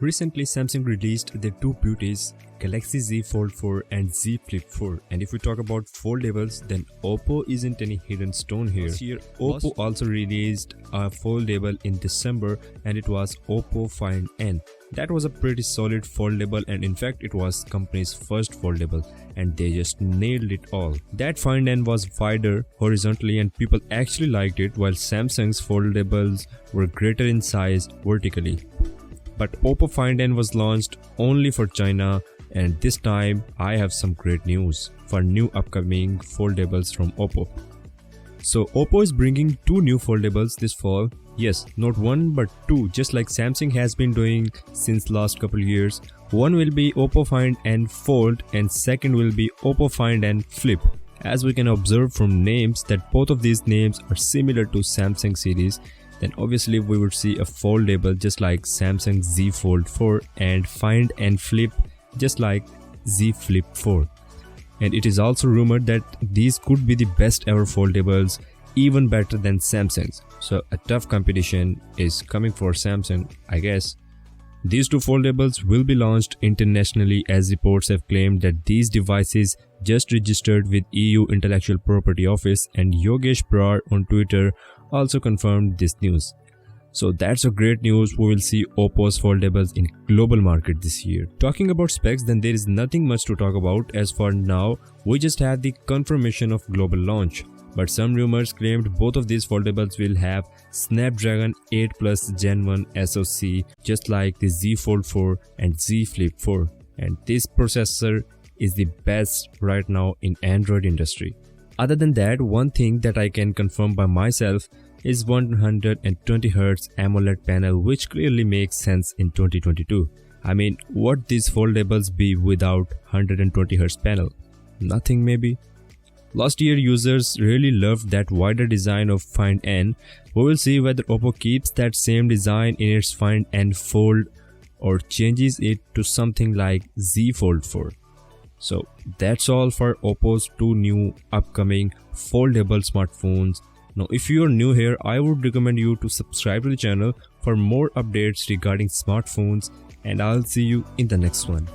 Recently, Samsung released their two beauties, Galaxy Z Fold 4 and Z Flip 4. And if we talk about foldables, then Oppo isn't any hidden stone here. This year, Oppo also released a foldable in December, and it was Oppo Find N. That was a pretty solid foldable, and in fact it was company's first foldable, and they just nailed it all. That Find N was wider horizontally and people actually liked it, while Samsung's foldables were greater in size vertically. But Oppo Find N was launched only for China, and this time I have some great news for new upcoming foldables from Oppo. So Oppo is bringing two new foldables this fall. Yes, not one but two, just like Samsung has been doing since last couple years. One will be Oppo Find N Fold and second will be Oppo Find N Flip. As we can observe from names that both of these names are similar to Samsung series, then obviously we would see a foldable just like Samsung Z Fold 4 and Find N Flip just like Z Flip 4. And it is also rumored that these could be the best ever foldables, even better than Samsung's. So a tough competition is coming for Samsung, I guess. These two foldables will be launched internationally, as reports have claimed that these devices just registered with EU Intellectual Property Office, and Yogesh Brar on Twitter also confirmed this news. So that's a great news. We will see Oppo's foldables in global market this year. Talking about specs, then there is nothing much to talk about as for now. We just have the confirmation of global launch. But some rumors claimed both of these foldables will have Snapdragon 8 Plus Gen 1 SoC, just like the Z Fold 4 and Z Flip 4. And this processor is the best right now in Android industry. Other than that, one thing that I can confirm by myself is 120Hz AMOLED panel, which clearly makes sense in 2022. I mean, what these foldables be without 120Hz panel? Nothing maybe. Last year users really loved that wider design of Find N. We will see whether Oppo keeps that same design in its Find N Fold or changes it to something like Z Fold 4. So that's all for Oppo's two new upcoming foldable smartphones. Now if you are new here, I would recommend you to subscribe to the channel for more updates regarding smartphones, and I'll see you in the next one.